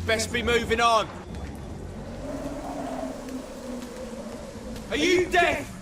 best be moving on. Are you deaf?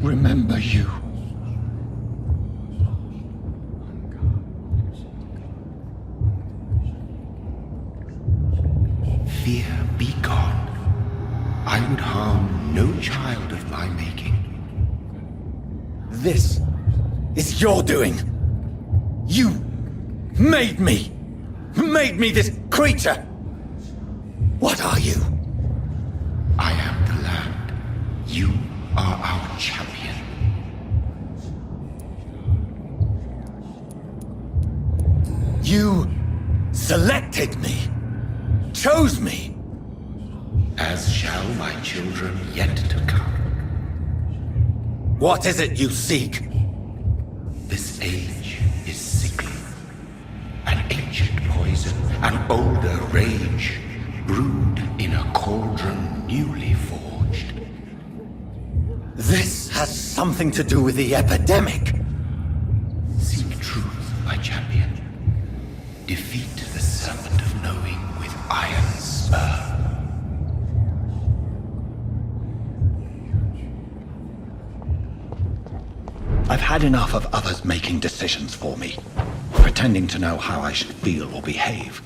remember you. Fear be gone. I would harm no child of my making. This is your doing. You made me. Made me this creature. What are you? I am the land. You are our champion. You selected me. Chose me. As shall my children yet to come. What is it you seek? This age is sickly. An ancient poison, an older rage, brewed in a cauldron newly forged. This has something to do with the epidemic. Seek truth, my champion. Defeat the serpent of knowing with iron spur. I've had enough of others making decisions for me, pretending to know how I should feel or behave.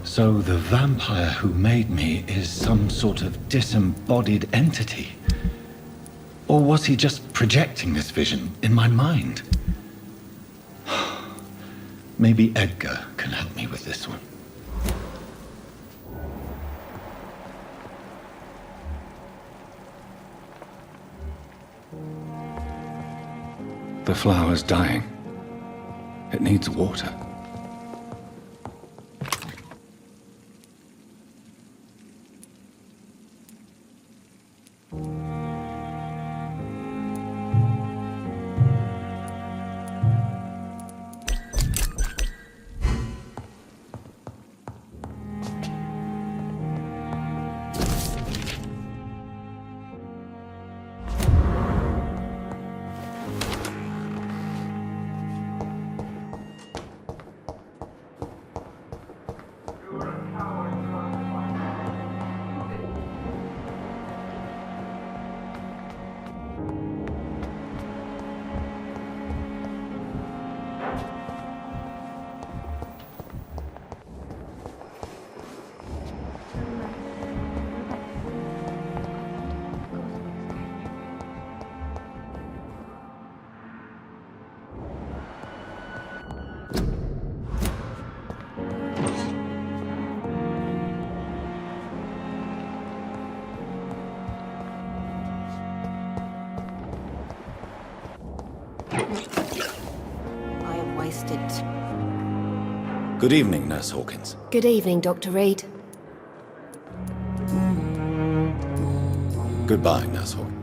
So the vampire who made me is some sort of disembodied entity? Or was he just projecting this vision in my mind? Maybe Edgar can help me with this one. The flower's dying. It needs water. I am wasted. Good evening, Nurse Hawkins. Good evening, Dr. Reed. Goodbye, Nurse Hawkins.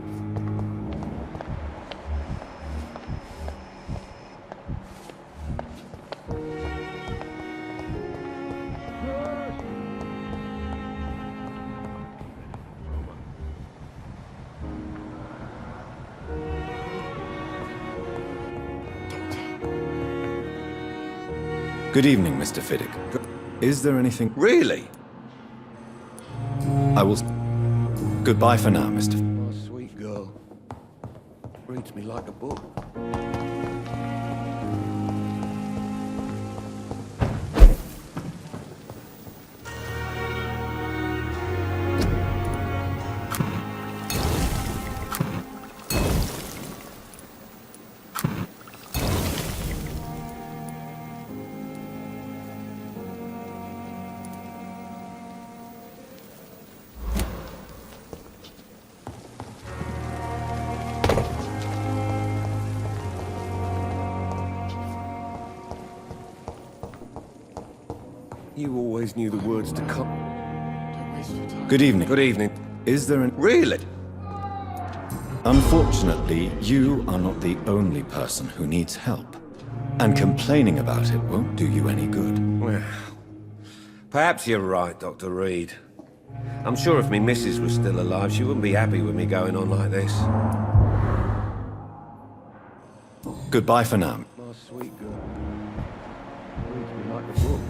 Good evening, Mr. Fiddick. Is there anything... Really? I will... Goodbye for now, Mr. Oh, sweet girl. Reads me like a book. You always knew the words to come. Don't waste your time. Good evening. Good evening. Is there an... Really? Unfortunately, you are not the only person who needs help. And complaining about it won't do you any good. Well, perhaps you're right, Dr. Reed. I'm sure if me missus was still alive, she wouldn't be happy with me going on like this. Goodbye for now. My sweet girl. Reads me like a book.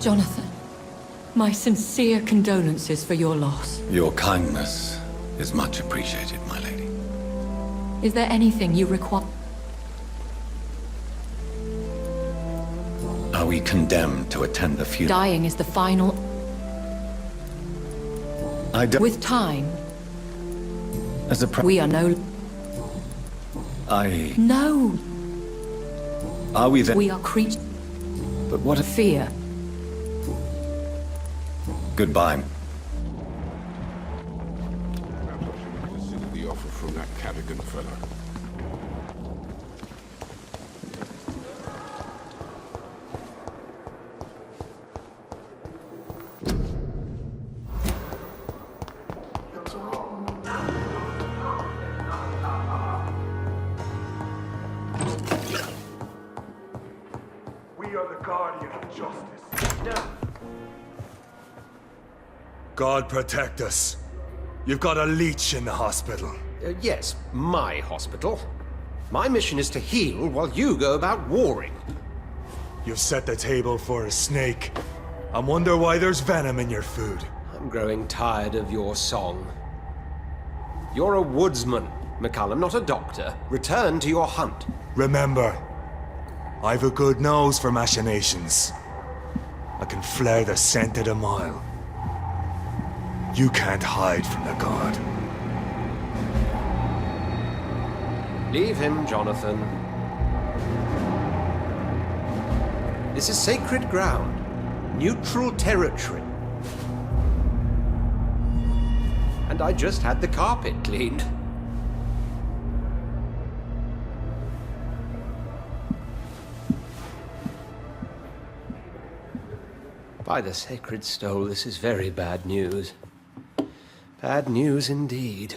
Jonathan, my sincere condolences for your loss. Your kindness is much appreciated, my lady. Is there anything you require? Are we condemned to attend the funeral? Dying is the final. I don't... With time, As a we are no. No, Are we then... we are creatures But what of if... fear. Goodbye. Perhaps I should have considered the offer from that Cadogan fella. We are the guardian of justice. No. God protect us. You've got a leech in the hospital. Yes, my hospital. My mission is to heal while you go about warring. You've set the table for a snake. I wonder why there's venom in your food. I'm growing tired of your song. You're a woodsman, McCallum, not a doctor. Return to your hunt. Remember, I've a good nose for machinations. I can flare the scent at a mile. You can't hide from the god. Leave him, Jonathan. This is sacred ground. Neutral territory. And I just had the carpet cleaned. By the sacred stole, this is very bad news. Bad news indeed.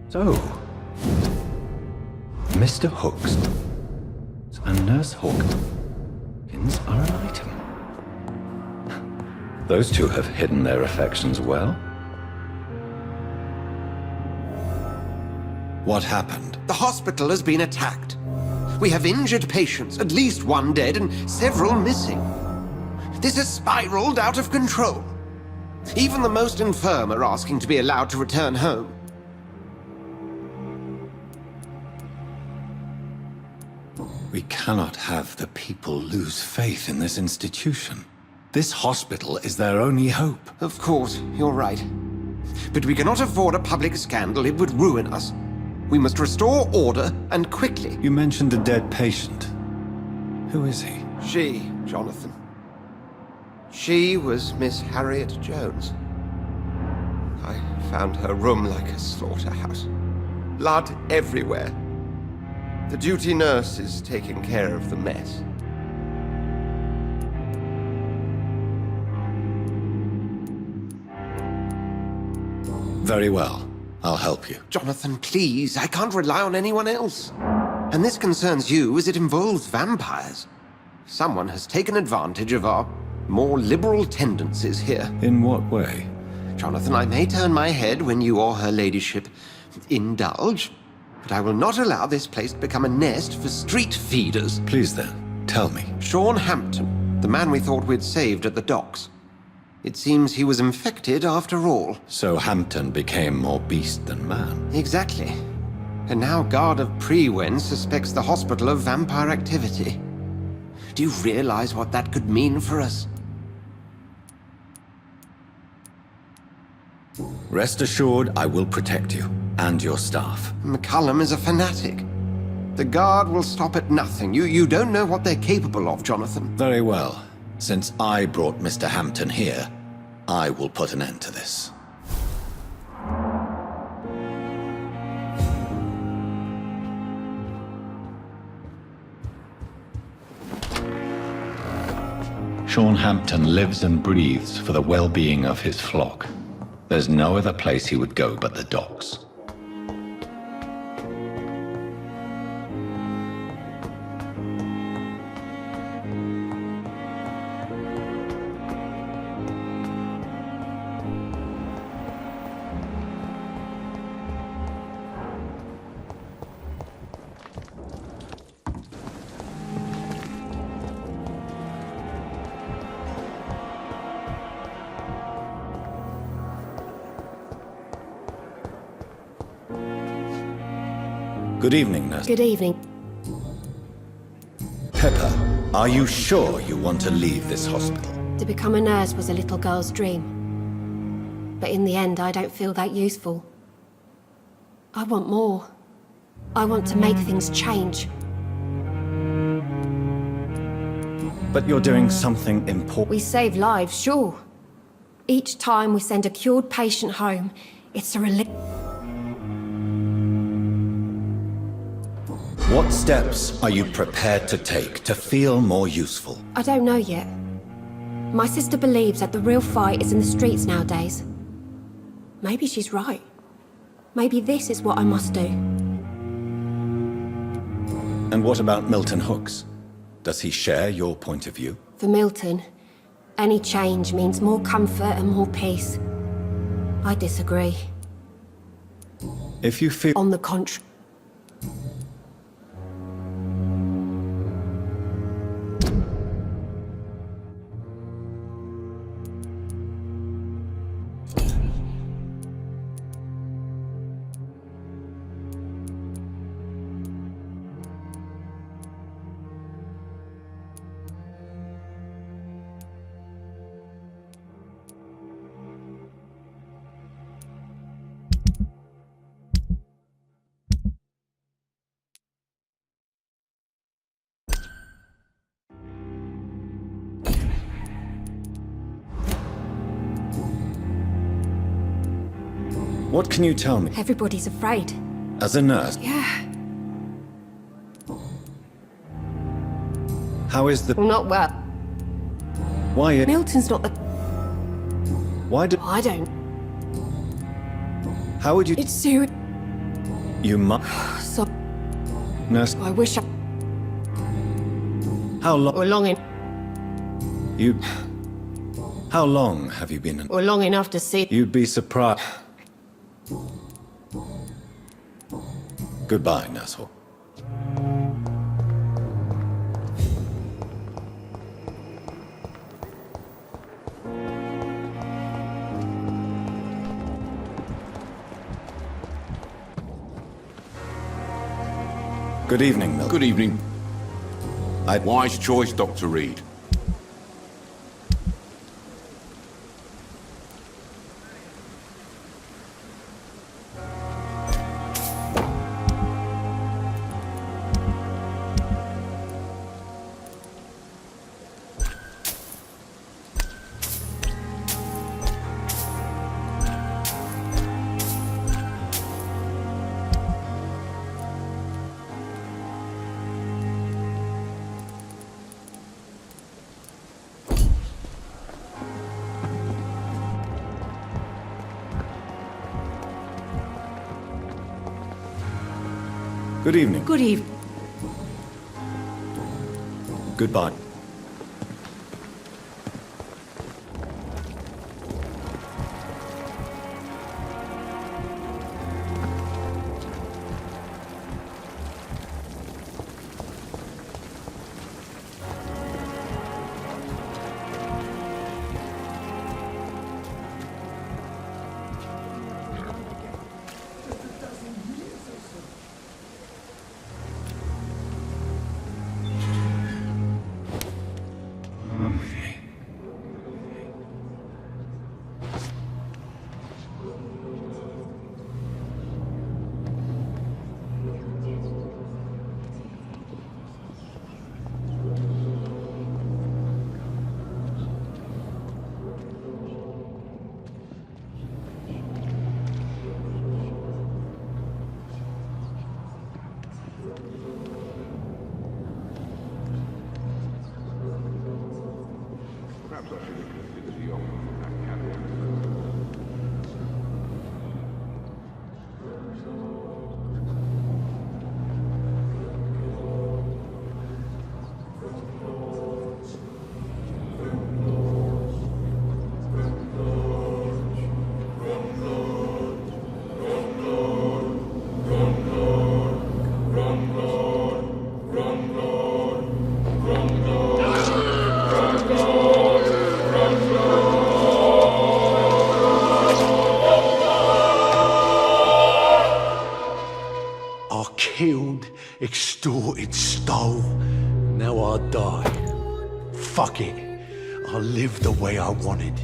So, Mr. Hooks and Nurse Hawkins are an item. Those two have hidden their affections well. What happened? The hospital has been attacked. We have injured patients, at least one dead and several missing. This has spiraled out of control. Even the most infirm are asking to be allowed to return home. We cannot have the people lose faith in this institution. This hospital is their only hope. Of course, you're right. But we cannot afford a public scandal. It would ruin us. We must restore order, and quickly. You mentioned a dead patient. Who is he? She, Jonathan. She was Miss Harriet Jones. I found her room like a slaughterhouse. Blood everywhere. The duty nurse is taking care of the mess. Very well. I'll help you. Jonathan, please, I can't rely on anyone else. And this concerns you as it involves vampires. Someone has taken advantage of our more liberal tendencies here. In what way? Jonathan, I may turn my head when you or her ladyship indulge, but I will not allow this place to become a nest for street feeders. Please then, tell me. Sean Hampton, the man we thought we'd saved at the docks. It seems he was infected after all. So Hampton became more beast than man. Exactly. And now Guard of Prewen suspects the hospital of vampire activity. Do you realize what that could mean for us? Rest assured, I will protect you and your staff. McCullum is a fanatic. The Guard will stop at nothing. You don't know what they're capable of, Jonathan. Very well. Since I brought Mr. Hampton here, I will put an end to this. Sean Hampton lives and breathes for the well-being of his flock. There's no other place he would go but the docks. Good evening, nurse. Good evening. Pepper, are you sure you want to leave this hospital? To become a nurse was a little girl's dream. But in the end, I don't feel that useful. I want more. I want to make things change. But you're doing something important. We save lives, sure. Each time we send a cured patient home, it's a relief. What steps are you prepared to take to feel more useful? I don't know yet. My sister believes that the real fight is in the streets nowadays. Maybe she's right. Maybe this is what I must do. And what about Milton Hooks? Does he share your point of view? For Milton, any change means more comfort and more peace. I disagree. If you feel... On the contrary. What can you tell me? Everybody's afraid. As a nurse, Yeah. how is the... Well, not well. Why... Milton's not the... Why do... I don't. How would you... It's serious. You must... So, Nurse, I wish I how long... were long, You... How long have you been in... were long enough to see. You'd be surprised. Goodbye, Nurse Hawk. Good evening, Milton. Good evening. I... Wise choice, Dr. Reed. Good evening. Good evening. Goodbye. Perhaps I should have considered the offer from that catalog. I killed, extorted, stole. Now I die. Fuck it. I live the way I wanted.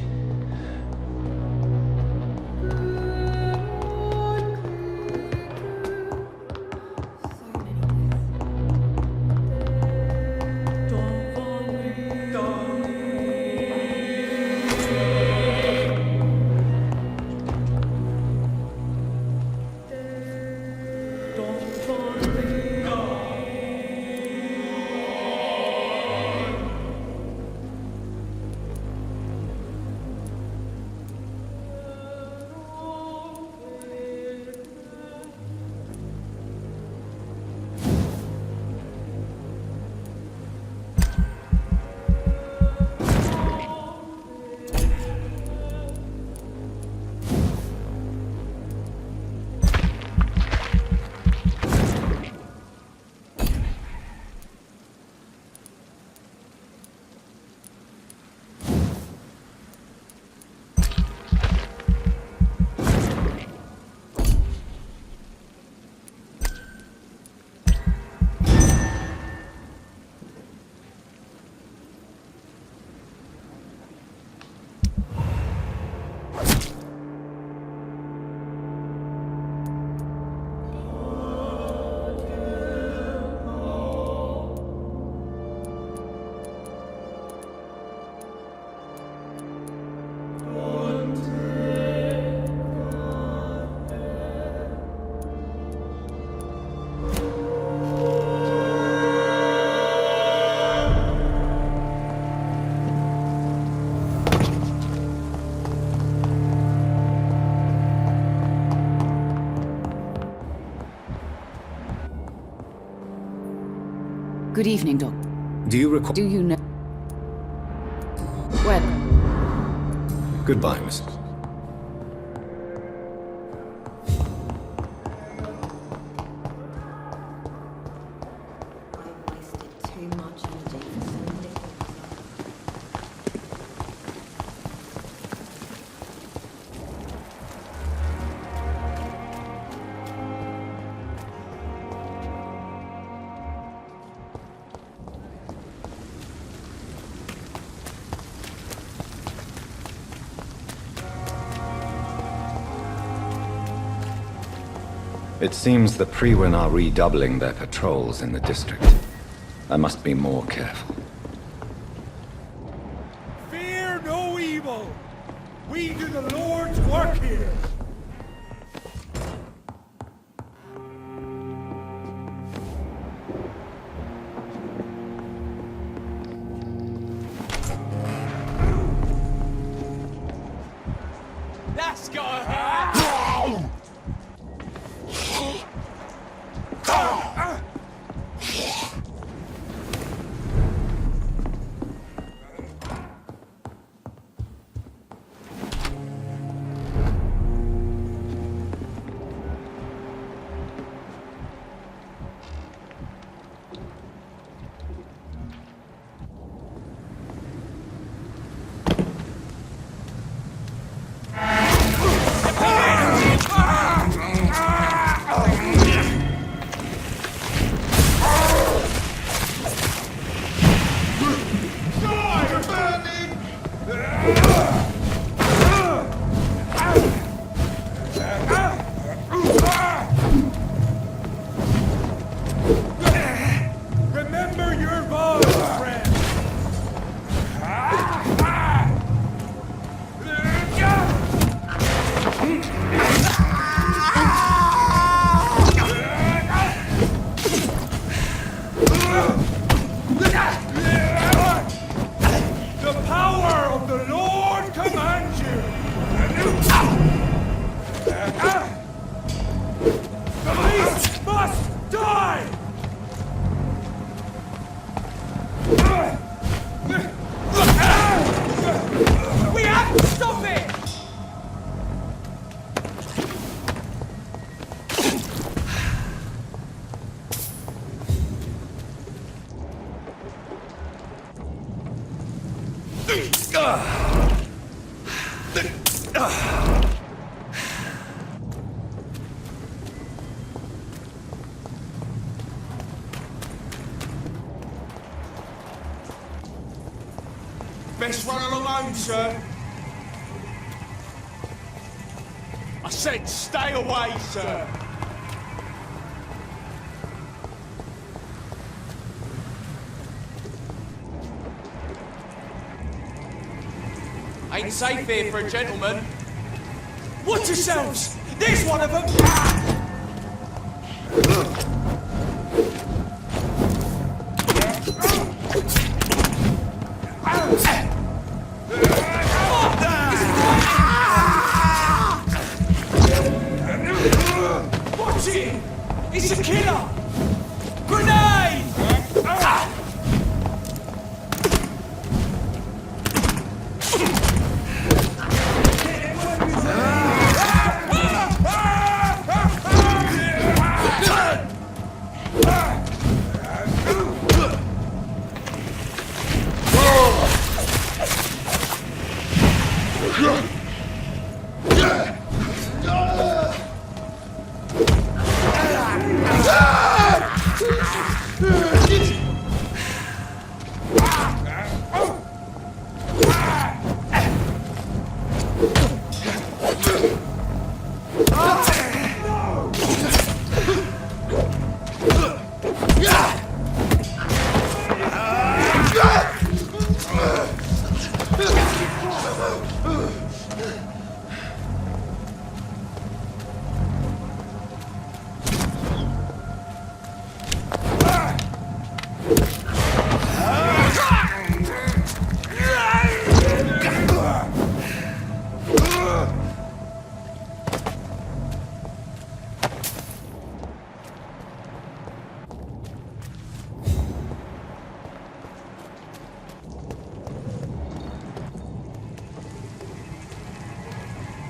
Good evening, Doc. Do you recall? Do you know... Well... Goodbye, Mrs. I wasted too much energy for so little. It seems the Priwen are redoubling their patrols in the district. I must be more careful. Fear no evil! We do the Lord's work here! That's gotta hurt! alone, sir. I said stay away, sir. Ain't safe here for a gentleman. Watch yourselves! There's one of them! Watch it! It's a killer! Grenade!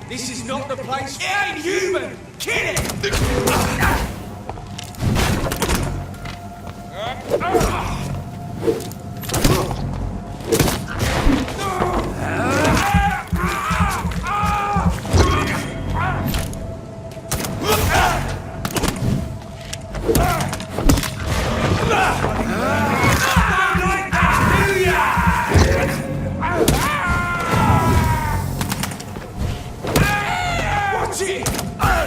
This is not the place. It ain't human! Kill it! Watch it!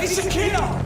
It's a killer!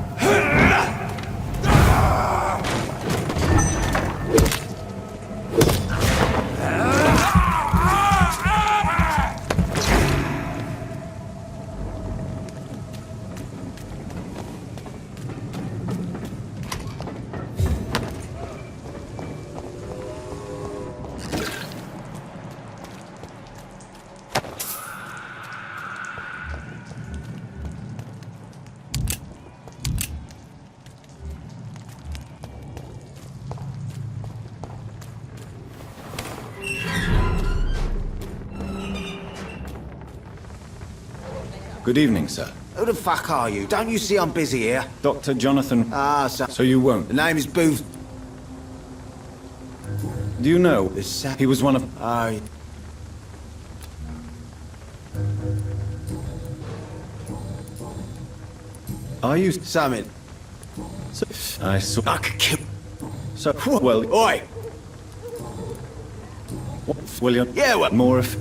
Good evening, sir. Who the fuck are you? Don't you see I'm busy here? Dr. Jonathan... Ah, sir. So you won't? The name is Booth. Do you know, he was one of... Oh, Are you... Summit. I saw... I could kill... So, well... Oi! William... Yeah, well... More of...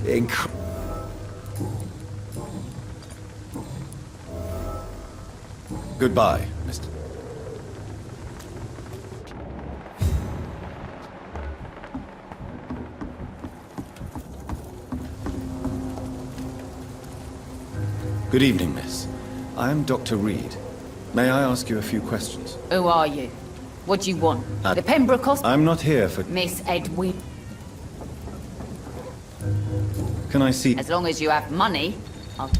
Goodbye, Mr. Good evening, miss. I am Dr. Reed. May I ask you a few questions? Who are you? What do you want? The Pembroke Hospital? I'm not here for... Miss Edwin. Can I see... As long as you have money, I'll...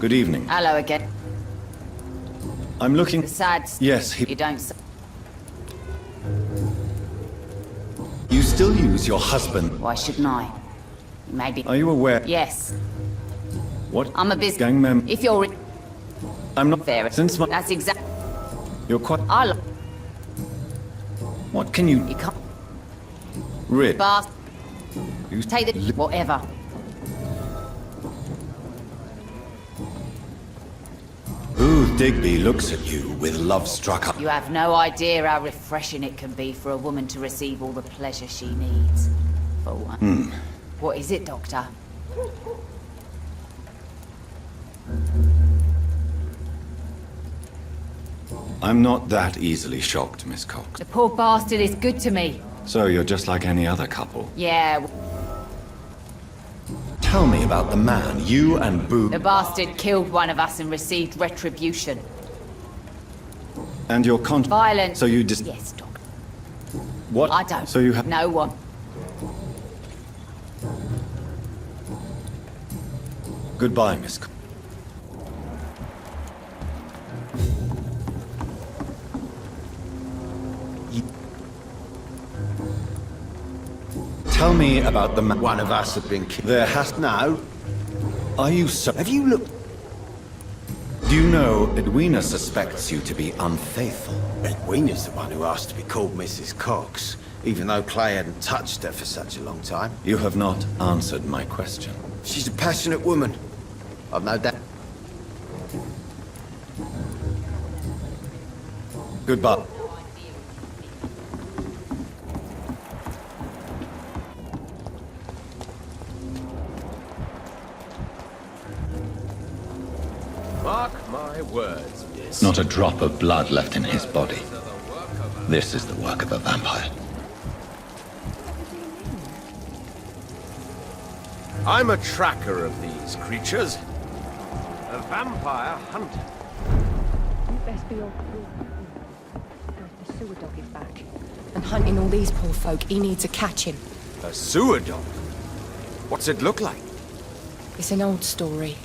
Good evening. Hello again. I'm looking... Besides... Yes, You don't... You still use your husband. Why shouldn't I? Maybe... Are you aware... Yes. What? I'm a business... Gang member... If you're... I'm not... Fair. Since my... That's exact... You're quite... I... What can you... You can't... Rid... Bast... You... Take the... Whatever. Ooh, Digby looks at you with love-struck eyes. You have no idea how refreshing it can be for a woman to receive all the pleasure she needs. For one. What is it, Doctor? I'm not that easily shocked, Miss Cox. The poor bastard is good to me. So you're just like any other couple. Yeah, Tell me about the man you and Boo... the bastard killed one of us and received retribution. And your Violence. So you Yes, Doctor. What? I don't. So you have... No one. Goodbye, Miss Cox. Tell me about the man... One of us have been killed. There has... No. Are you so... Have you looked? Do you know Edwina suspects you to be unfaithful? Edwina's the one who asked to be called Mrs. Cox, even though Clay hadn't touched her for such a long time. You have not answered my question. She's a passionate woman. I've no doubt. Goodbye. Mark my words, miss. Not a drop of blood left in his body. This is the work of a vampire. I'm a tracker of these creatures. A vampire hunter. You best be on. The sewer dog is back. And hunting all these poor folk, he needs a catching. A sewer dog? What's it look like? It's an old story.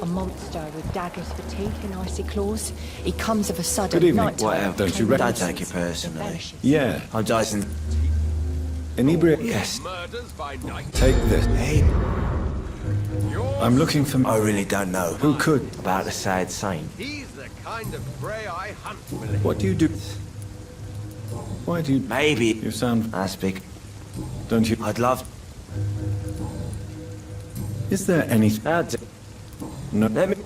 A monster with daggers for teeth and icy claws. He comes of a sudden. Good evening. nighttime, Whatever. Don't you claiming recognize- Don't take it innocence, personally. and vanishes. Yeah. I'm Dyson. Inebriate. Yes. Murders by night. Take this. Hey, I'm looking for... I really don't know. Who could? About the sad saint. He's the kind of prey I hunt, Willie. What do you do? Why do you... Maybe. You sound... I speak. Don't you... I'd love. Is there any... No... Let me.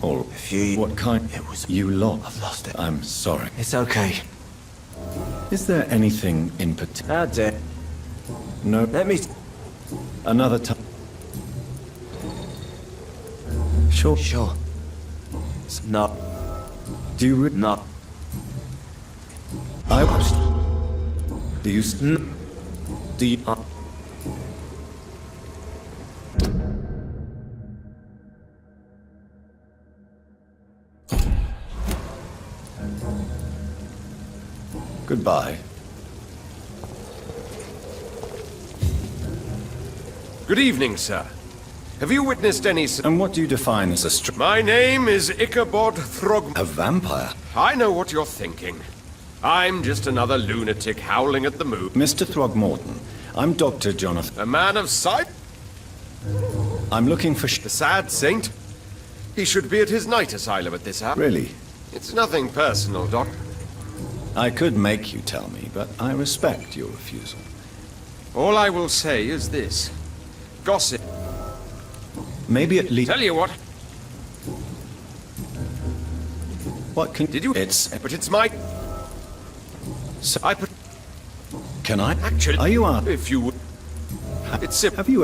Or... If you. What kind... It was. You lost. I've lost it. I'm sorry. It's okay. Is there anything in particular... How dare. No... Let me. Another time... Sure. Sure. No. Do you... No. I was... Do you... Do you... Goodbye. Good evening, sir. Have you witnessed any... And what do you define as a My name is Ichabod Throg... A vampire? I know what you're thinking. I'm just another lunatic howling at the moon. Mr. Throgmorton, I'm Dr. Jonathan. A man of sight? I'm looking for... The sad saint? He should be at his night asylum at this hour. Really? It's nothing personal, Doc. I could make you tell me, but I respect your refusal. All I will say is this. Gossip. Maybe at least... Tell you what, What can... did you... It's... But it's my... So, I put... can I... Actually... Are you on... If you would... It's... Have you...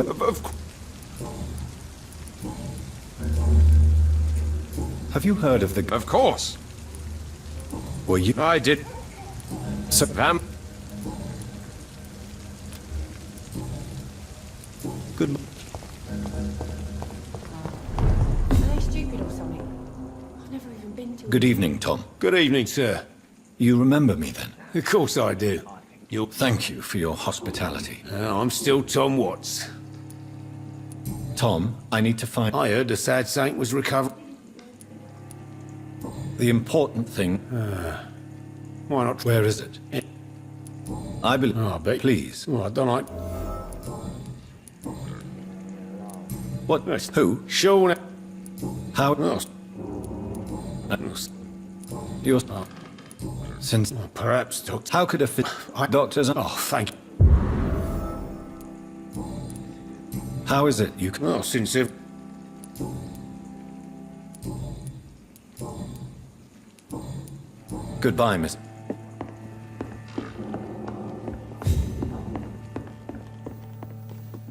Have you heard of the... Of course. Were you... I did... So... Good... Are they stupid or something? I've never even been to. Good evening, Tom. Good evening, sir. You remember me then? Of course I do. Thank you for your hospitality. I'm still Tom Watts. Tom, I need to find... I heard the sad saint was recovered. The important thing... Why not? Where is it? I believe... Oh, I bet. Please. Well, I don't like. What? Yes. Who? Sean. How... Well, You're... Since... perhaps, Doctor. How could a doctors... Oh, thank you. How is it you can... Well, since if. Goodbye, Miss...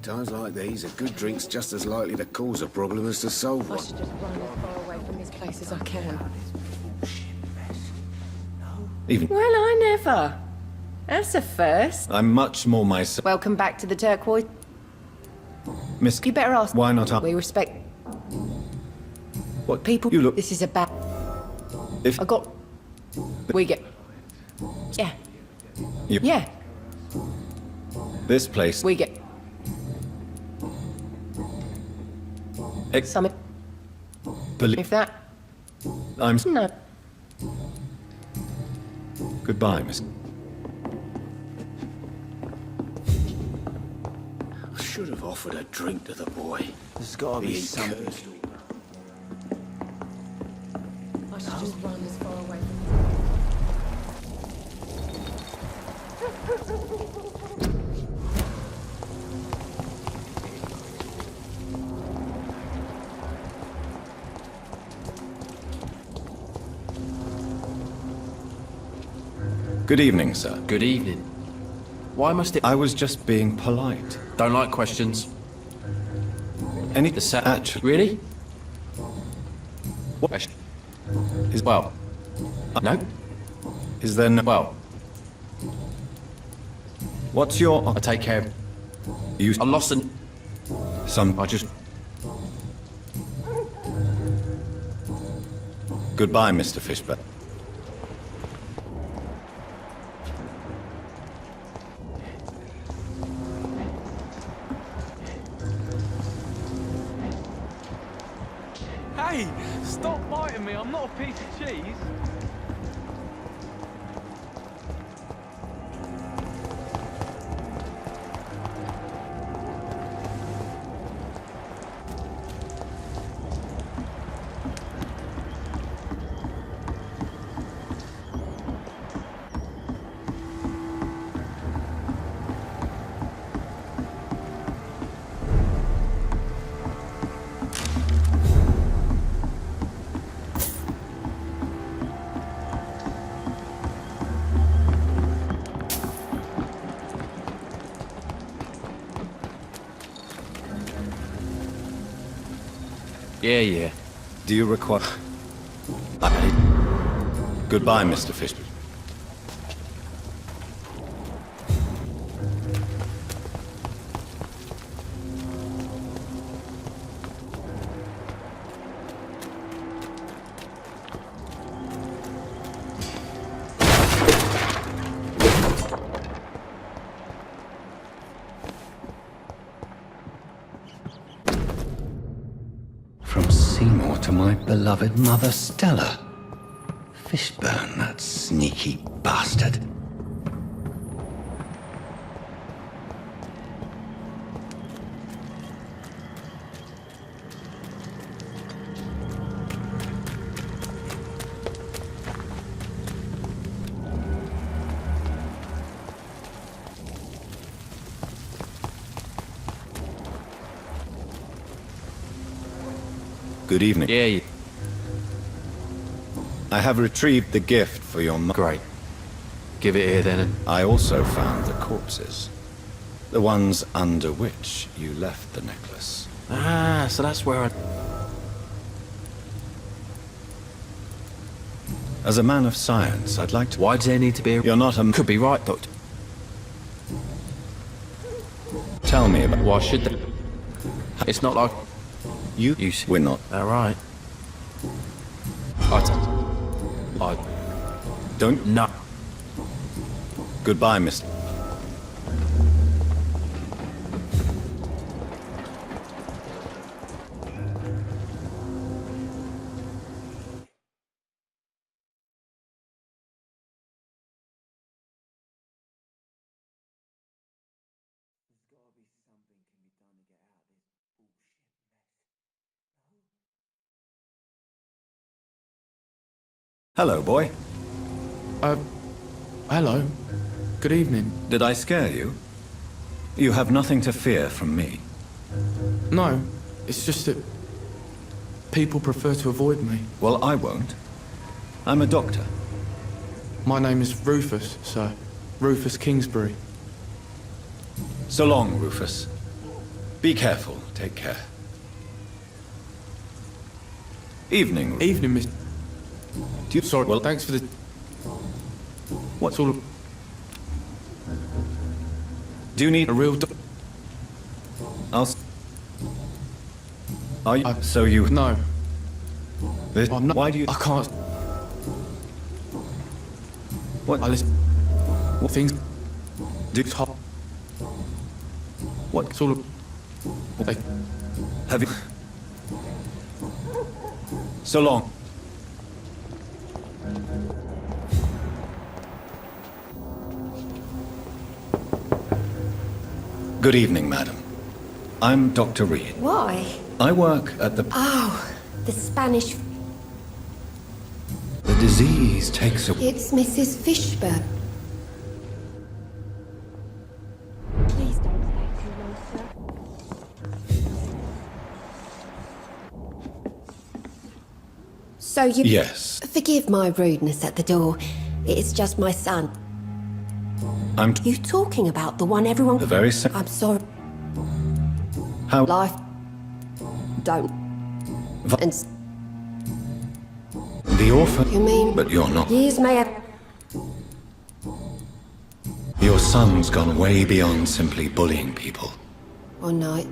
Times like these, a good drink's just as likely to cause a problem as to solve I one. should just run as far away from this place as I can. Even... Well, I never. That's a first. I'm much more myself. Welcome back to the turquoise. Miss... You better ask. Why not I... We respect What people. You look... This is about. If... I got. We get. Yeah. You... Yeah. This place... We get. Summit. Believe... If that. I'm... No. Goodbye, Miss... I should have offered a drink to the boy. There's gotta be something. I should just run as far away from Good evening, sir. Good evening. Why must it... I was just being polite. Don't like questions. Any... Actually... Really? What? Is... Well... No? Is there no... Well... What's your... I take care of... You... I lost an... Some... I just... Goodbye, Mr. Fishburne. Hey, stop biting me. I'm not a piece of cheese. Yeah. Do you require... Goodbye, Mr. Fishburne. From Seymour to my beloved mother Stella. Fishburne, that sneaky bastard. Good evening. Yeah. I have retrieved the gift for your mother. Great. Give it here then. I also found the corpses. The ones under which you left the necklace. Ah, so that's where I... As a man of science, I'd like to... Why does there need to be a... You're not a... Could be right, Doctor. Tell me about... Why should they? It's not like... You see. We're not. All right. I don't... No. Goodbye, Mr. Hello, boy. Hello. Good evening. Did I scare you? You have nothing to fear from me. No, it's just that people prefer to avoid me. Well, I won't. I'm a doctor. My name is Rufus, sir. Rufus Kingsbury. So long, Rufus. Be careful. Take care. Evening. Evening, Miss... Sorry, Well, thanks for the... What's all... Do you need a real... Are you... so you... No. I'm not... Why do you... I can't... What? I listen... What things... Do... What? It's all... They... Have you... So long. Good evening, madam. I'm Dr. Reed. Why? I work at the... Oh, the Spanish... The disease takes a... It's Mrs. Fishburne. Please don't stay too long, sir. So you... Yes. Forgive my rudeness at the door. It's just my son. I'm... You talking about the one everyone... The very same... I'm sorry. How... Life... Don't... And... The orphan... You mean... But you're not. Years may have... Your son's gone way beyond simply bullying people. One night,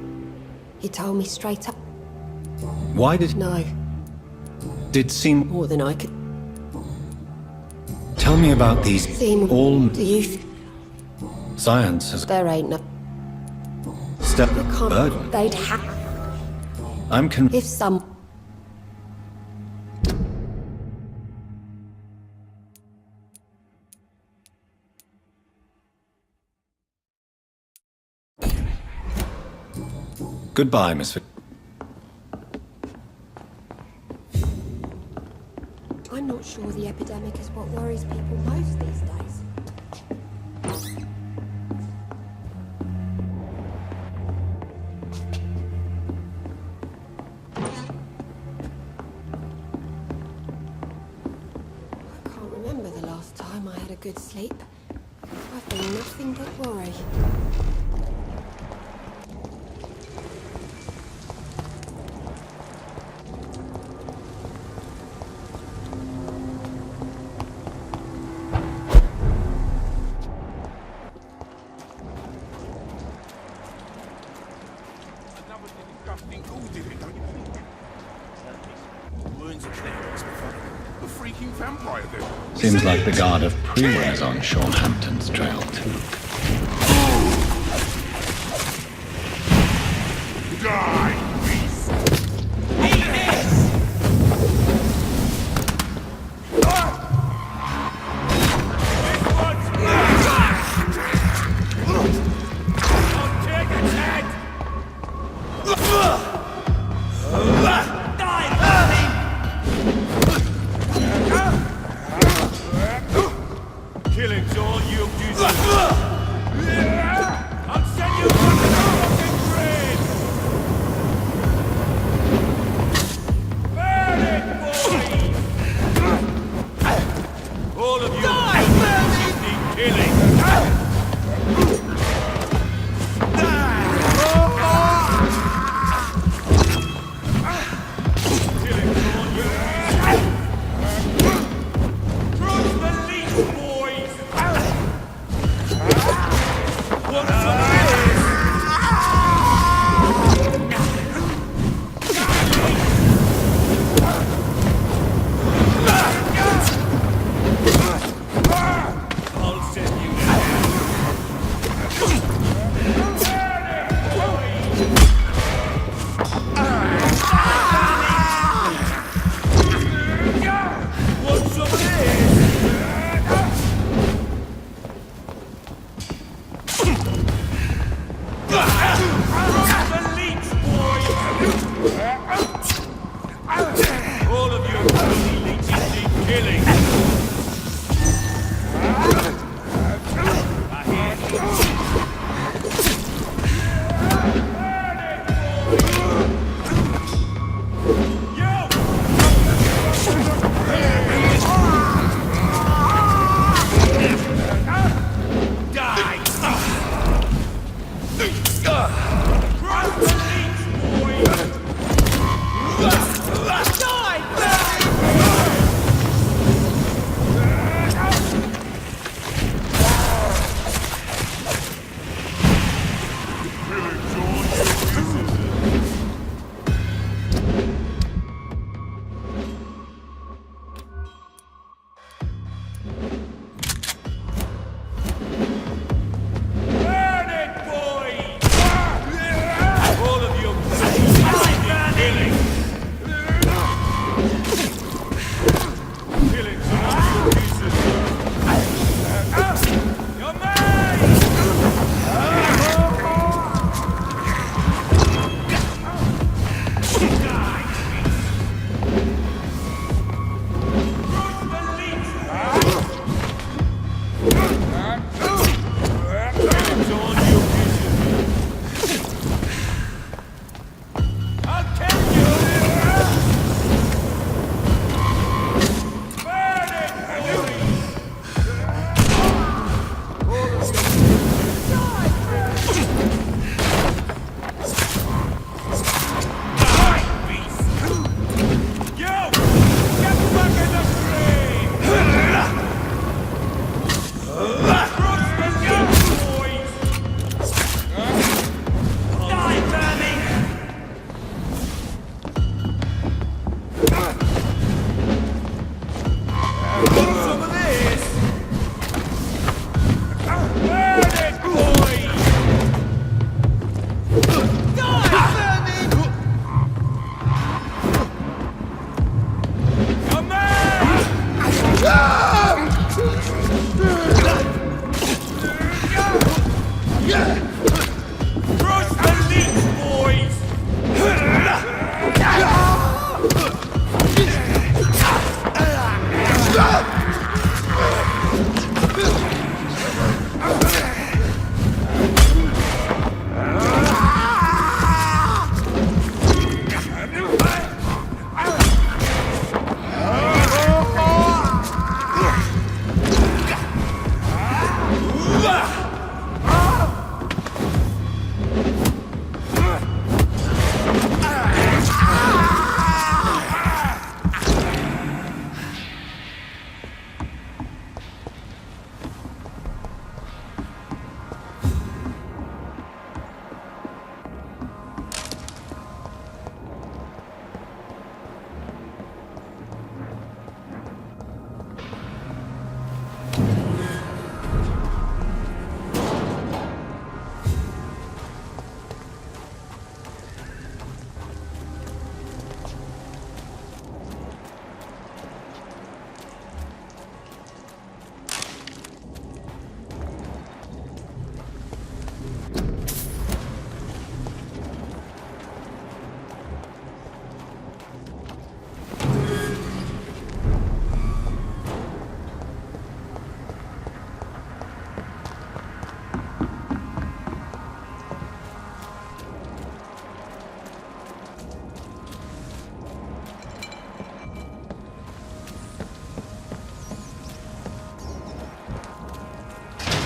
he told me straight up. Why did... No. Did seem... More than I could... Tell me about these... Seem... All... Do you... Science has... There ain't no... Step... You can't... Burden. They'd have... I'm con... If some... Goodbye, Miss... I'm not sure the epidemic is what worries people most these days. I can't remember the last time I had a good sleep. I've been nothing but worry. Seems like the Guard of Priya is on Sean Hampton's trail, too. Die, beast! Killing's all you do. I'll send you on the fucking grid! Burn it, boys! All of you need killing. All of you bloody leeches need killing.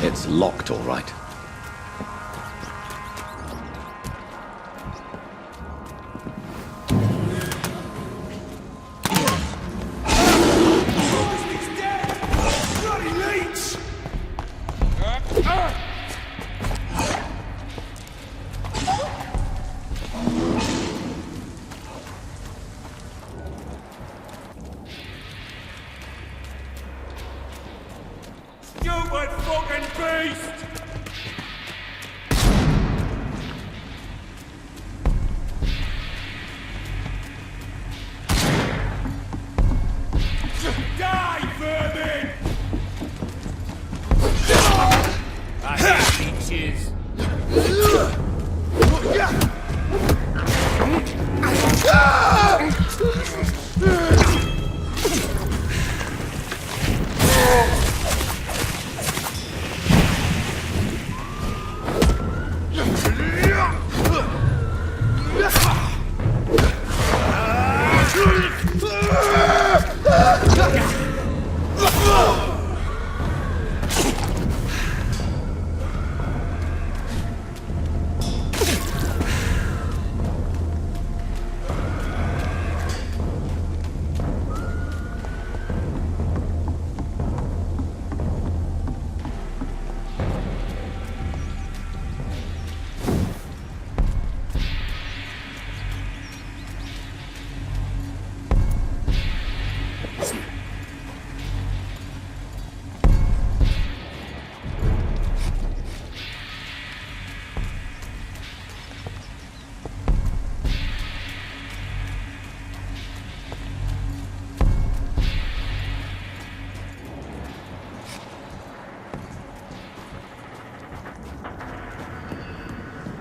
It's locked, all right. Stupid fucking beast! Die, vermin! I hate leeches.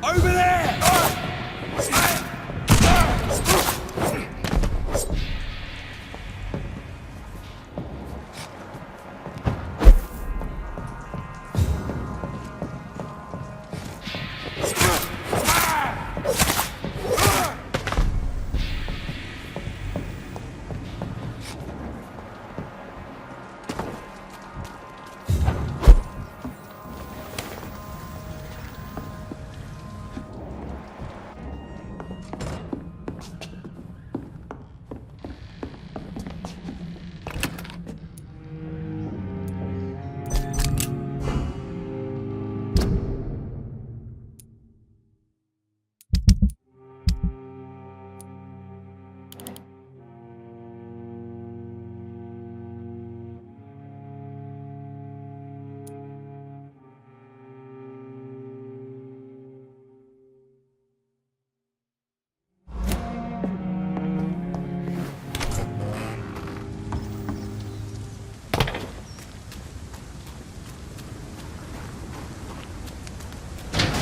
Over there!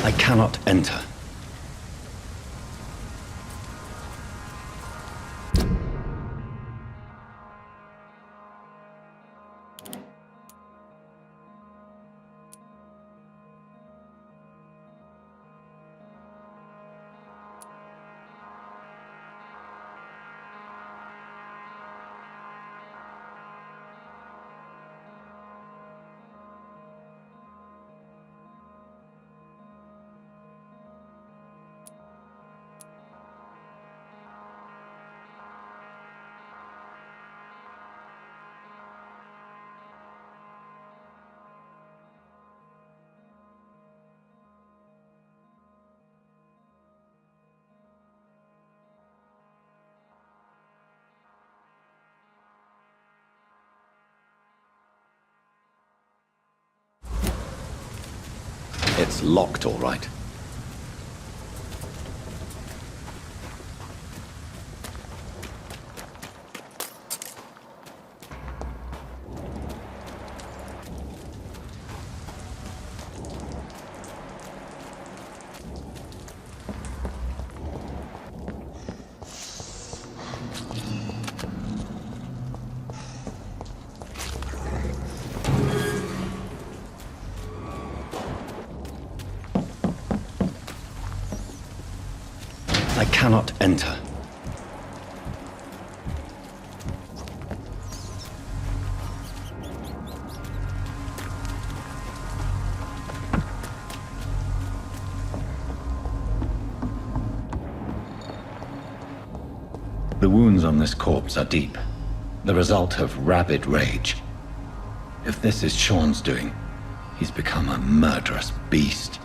I cannot enter. It's locked, all right. I cannot enter. The wounds on this corpse are deep, the result of rabid rage. If this is Sean's doing, he's become a murderous beast.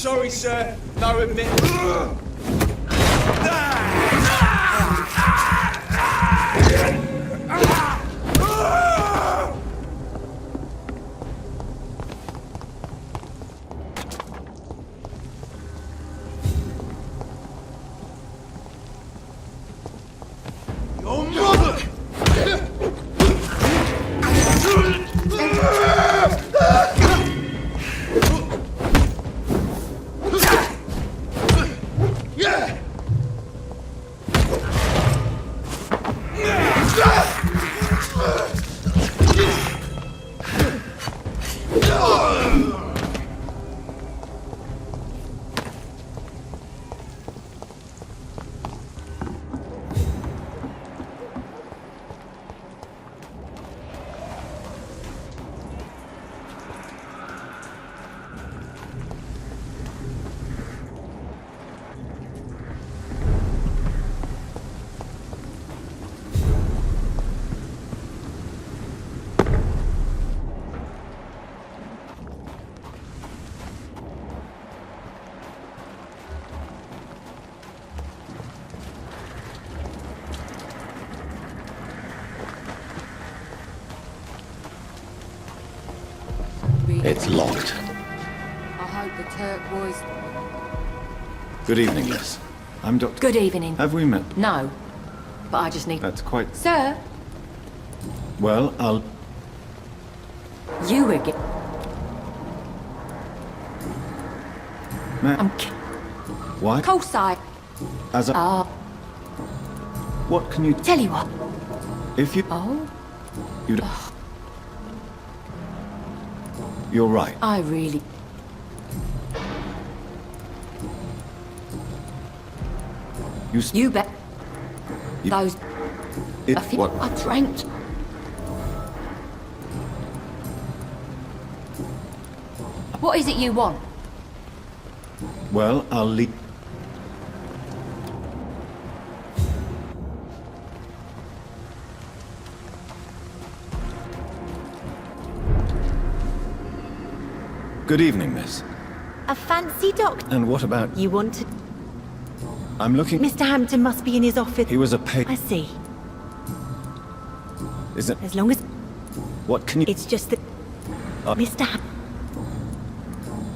sorry, sir. No admit. Your mother! It's locked. I hope the Turk boys... Good evening, miss. I'm Dr. Good evening. Have we met? No, but I just need... That's quite... Sir, Well, I'll... you again. Ma- I'm... Why? Course I... As a... What can you... Tell you what. If you... Oh? You... You're right. I really... You bet. You- Those... It... I think What? I drank... What is it you want? Well, I'll leave... Good evening, miss. A fancy doctor? And what about... You want to... I'm looking... Mr. Hampton must be in his office. He was a pay... I see. Is it... As long as... What can you... It's just that... Mr.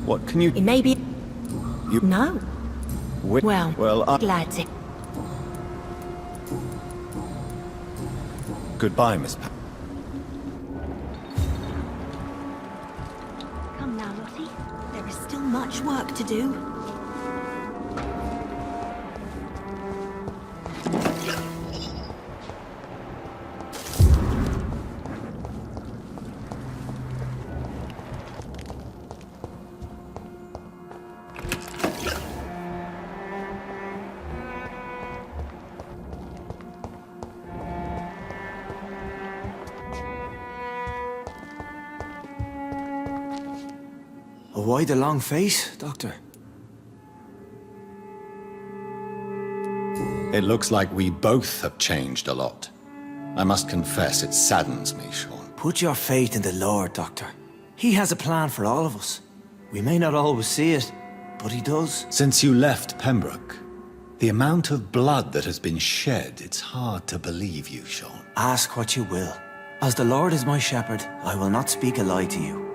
What can you... It may be... You... No. Well, I... Glad to... Goodbye, Miss Pa... Come now, Lottie. There is still much work to do. Why the long face, Doctor? It looks like we both have changed a lot. I must confess, it saddens me, Sean. Put your faith in the Lord, Doctor. He has a plan for all of us. We may not always see it, but he does. Since you left Pembroke, the amount of blood that has been shed, it's hard to believe you, Sean. Ask what you will. As the Lord is my shepherd, I will not speak a lie to you.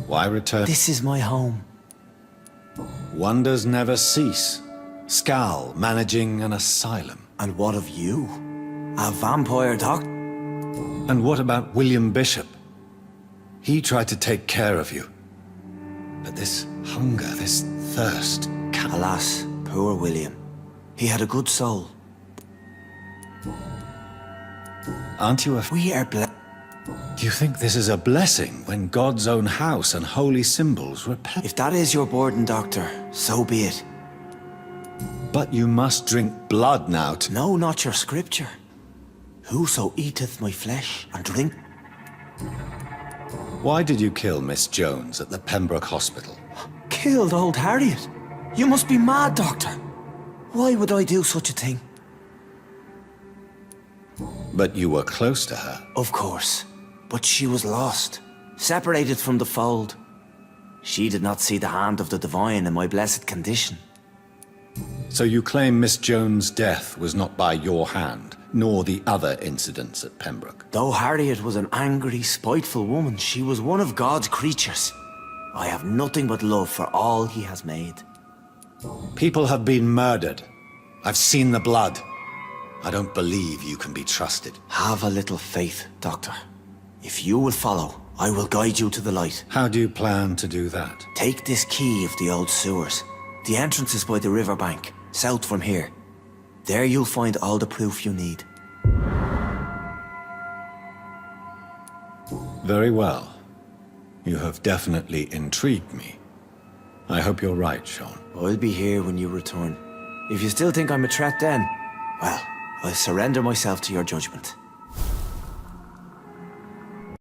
Why return? This is my home. Wonders never cease. Scal managing an asylum. And what of you? A vampire doctor? And what about William Bishop? He tried to take care of you. But this hunger, this thirst... Alas, poor William. He had a good soul. Aren't you a... We are blessed. Do you think this is a blessing when God's own house and holy symbols repel? If that is your burden, Doctor, so be it. But you must drink blood now to... No, not your scripture. Whoso eateth my flesh and drink... Why did you kill Miss Jones at the Pembroke Hospital? Killed old Harriet? You must be mad, Doctor. Why would I do such a thing? But you were close to her. Of course. But she was lost. Separated from the fold. She did not see the hand of the divine in my blessed condition. So you claim Miss Jones' death was not by your hand, nor the other incidents at Pembroke? Though Harriet was an angry, spiteful woman, she was one of God's creatures. I have nothing but love for all he has made. People have been murdered. I've seen the blood. I don't believe you can be trusted. Have a little faith, Doctor. If you will follow, I will guide you to the light. How do you plan to do that? Take this key of the old sewers. The entrance is by the riverbank, south from here. There you'll find all the proof you need. Very well. You have definitely intrigued me. I hope you're right, Sean. I'll be here when you return. If you still think I'm a threat then, well, I'll surrender myself to your judgment.